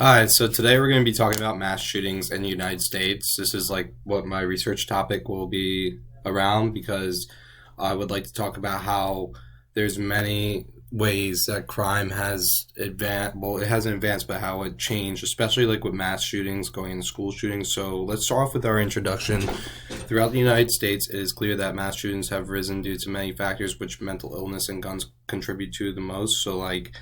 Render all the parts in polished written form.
Hi, so today we're going to be talking about mass shootings in the United States. This is like what my research topic will be around because I would like to talk about how there's many ways that crime has advanced. Well, it hasn't advanced, but how it changed, especially like with mass shootings going into school shootings. So let's start off with our introduction. Throughout the United States, it is clear that mass shootings have risen due to many factors, which mental illness and guns contribute to the most. So like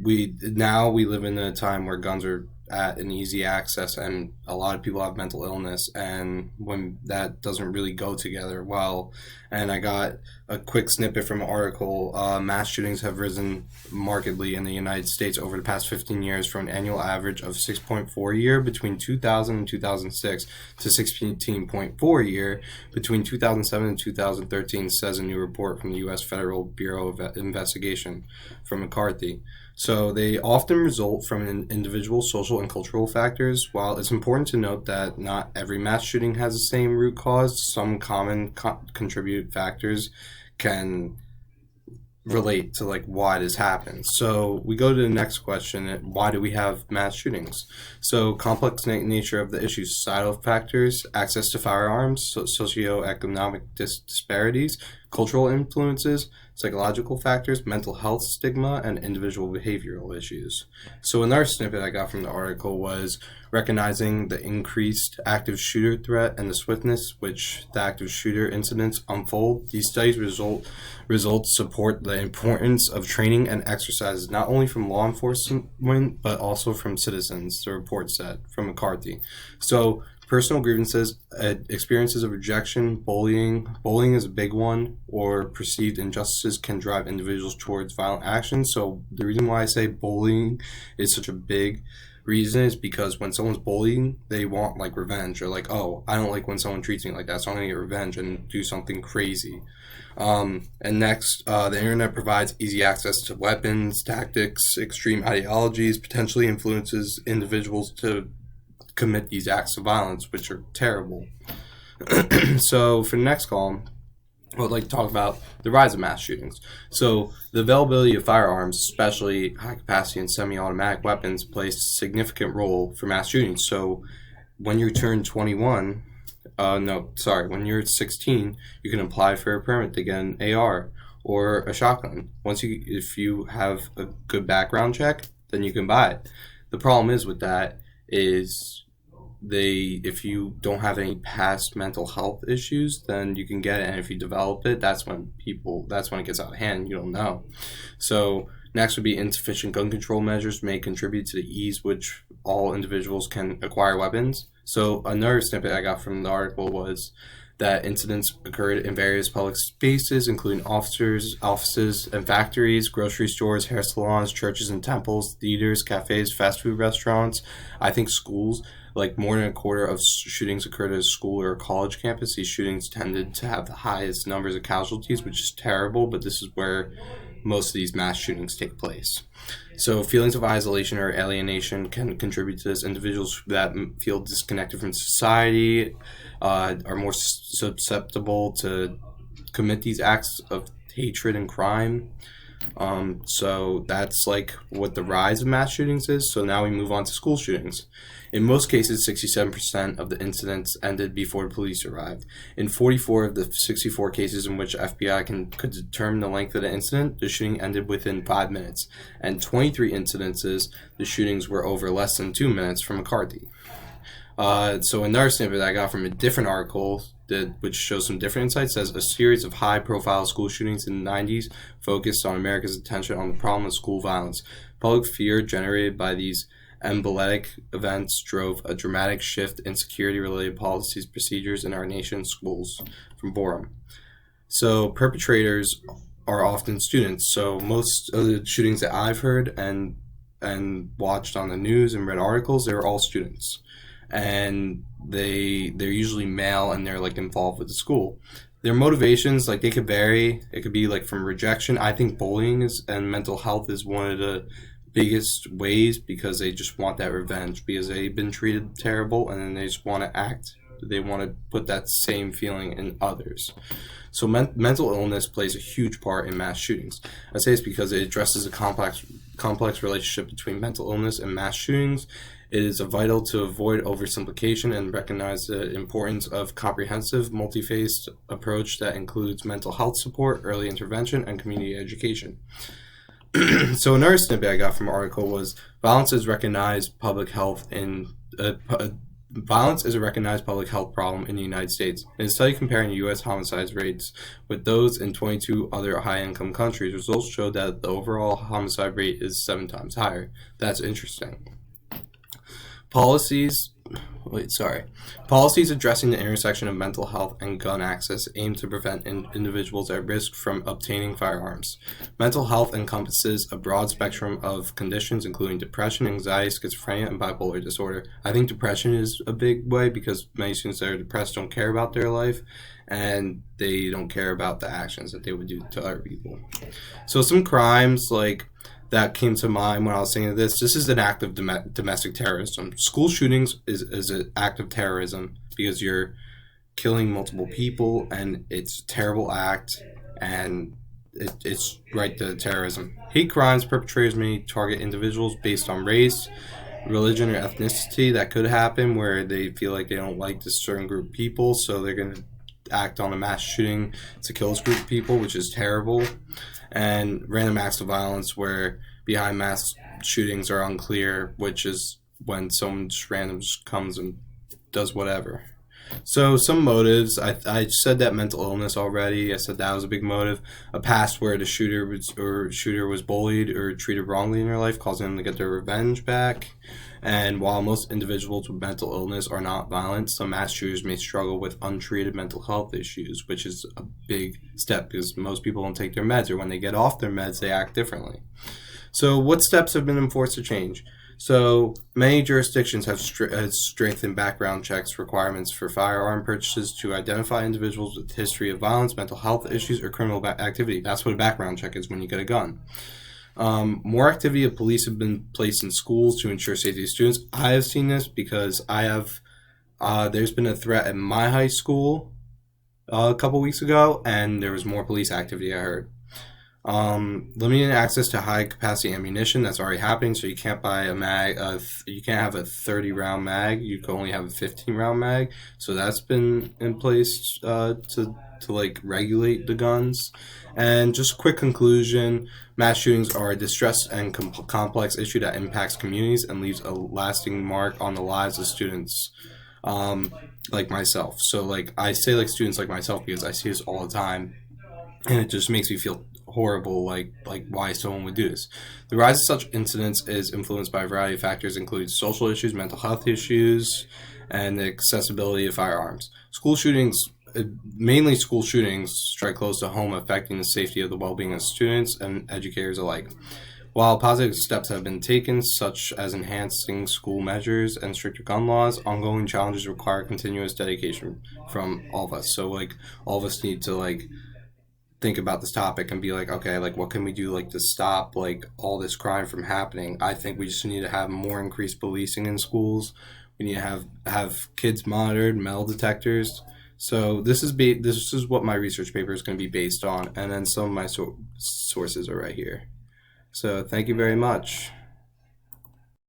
we live in a time where guns are at an easy access and a lot of people have mental illness, and when that doesn't really go together well. And I got a quick snippet from an article. Mass shootings have risen markedly in the United States over the past 15 years, from an annual average of 6.4 a year between 2000 and 2006 to 16.4 a year between 2007 and 2013, says a new report from the U.S. Federal Bureau of Investigation from McCarthy. So they often result from individual social and cultural factors. While it's important to note that not every mass shooting has the same root cause, some common contribute factors can relate to like why this happens. So we go to the next question: why do we have mass shootings? So complex nature of the issue: societal factors, access to firearms, socioeconomic disparities, cultural influences, psychological factors, mental health stigma, and individual behavioral issues. So another snippet I got from the article was recognizing the increased active shooter threat and the swiftness which the active shooter incidents unfold. These studies results support the importance of training and exercises, not only from law enforcement but also from citizens, the report said from McCarthy. So personal grievances, experiences of rejection, bullying is a big one, or perceived injustices can drive individuals towards violent action. So the reason why I say bullying is such a big reason is because when someone's bullying, they want like revenge, or like, oh, I don't like when someone treats me like that, so I'm gonna get revenge and do something crazy. And next, the internet provides easy access to weapons, tactics, extreme ideologies, potentially influences individuals to commit these acts of violence, which are terrible. So for the next column, I would like to talk about the rise of mass shootings. So the availability of firearms, especially high capacity and semi-automatic weapons, plays a significant role for mass shootings. So when you turn 21, when you're 16, you can apply for a permit to get an AR or a shotgun. If you have a good background check, then you can buy it. The problem is with that is if you don't have any past mental health issues, then you can get it, and if you develop it, that's when it gets out of hand. You don't know. So next would be insufficient gun control measures may contribute to the ease which all individuals can acquire weapons. So another snippet I got from the article was that incidents occurred in various public spaces, including offices and factories, grocery stores, hair salons, churches and temples, theaters, cafes, fast food restaurants. I think schools, like more than a quarter of shootings occurred at a school or a college campus. These shootings tended to have the highest numbers of casualties, which is terrible, but this is where most of these mass shootings take place. So feelings of isolation or alienation can contribute to this. Individuals that feel disconnected from society are more susceptible to commit these acts of hatred and crime. So that's like what the rise of mass shootings is. So now we move on to school shootings. In most cases, 67% of the incidents ended before the police arrived. In 44 of the 64 cases in which FBI could determine the length of the incident, the shooting ended within 5 minutes. And 23 incidences, the shootings were over less than 2 minutes, from McCarthy. So another snippet I got from a different article which shows some different insights says a series of high-profile school shootings in the 90s focused on America's attention on the problem of school violence. Public fear generated by these emblematic events drove a dramatic shift in security-related policies, procedures in our nation's schools, from Borum. So perpetrators are often students. So most of the shootings that I've heard and watched on the news and read articles, they were all students, and they're usually male, and they're like involved with the school. Their motivations, like, they could vary. It could be like from rejection. I think bullying and mental health is one of the biggest ways, because they just want that revenge because they've been treated terrible, and then they just want to act they want to put that same feeling in others. So mental illness plays a huge part in mass shootings. I say this because it addresses a complex relationship between mental illness and mass shootings. It is vital to avoid oversimplification and recognize the importance of comprehensive, multi-phased approach that includes mental health support, early intervention, and community education. So another snippet I got from the article was violence is recognized public health in violence is a recognized public health problem in the United States. In a study comparing U.S. homicide rates with those in 22 other high-income countries, results showed that the overall homicide rate is 7 times higher. That's interesting. Policies addressing the intersection of mental health and gun access aim to prevent individuals at risk from obtaining firearms. Mental health encompasses a broad spectrum of conditions, including depression, anxiety, schizophrenia, and bipolar disorder. I think depression is a big way because many students that are depressed don't care about their life, and they don't care about the actions that they would do to other people. So some crimes that came to mind when I was saying this. This is an act of domestic terrorism. School shootings is an act of terrorism because you're killing multiple people, and it's a terrible act, and it's right to terrorism. Hate crimes perpetrators may target individuals based on race, religion, or ethnicity. That could happen where they feel like they don't like this certain group of people, so they're going to act on a mass shooting to kill this group of people, which is terrible. And random acts of violence where behind mass shootings are unclear, which is when someone just random comes and does whatever. So some motives, I said that mental illness already. I said that was a big motive. A past where the shooter was bullied or treated wrongly in their life, causing them to get their revenge back. And while most individuals with mental illness are not violent, some mass shooters may struggle with untreated mental health issues, which is a big step because most people don't take their meds, or when they get off their meds, they act differently. So what steps have been enforced to change? So many jurisdictions have strengthened background checks requirements for firearm purchases to identify individuals with history of violence, mental health issues, or criminal activity. That's what a background check is when you get a gun. More activity of police have been placed in schools to ensure safety of students. I have seen this because there's been a threat at my high school a couple weeks ago, and there was more police activity, I heard. Limiting access to high capacity ammunition, that's already happening, so you can't buy a mag, you can't have a 30 round mag, you can only have a 15 round mag, so that's been in place to regulate the guns. And just a quick conclusion, mass shootings are a distressed and complex issue that impacts communities and leaves a lasting mark on the lives of students like myself. So I say students like myself because I see this all the time, and it just makes me feel horrible, like why someone would do this. The rise of such incidents is influenced by a variety of factors, including social issues, mental health issues, and the accessibility of firearms. Mainly school shootings, strike close to home, affecting the safety of the well-being of students and educators alike. While positive steps have been taken, such as enhancing school measures and stricter gun laws, ongoing challenges require continuous dedication from all of us. So all of us need to think about this topic and be okay, what can we do to stop all this crime from happening? I think we just need to have more increased policing in schools. We need to have kids monitored, metal detectors. So this is what my research paper is going to be based on, and then some of my sources are right here. So thank you very much.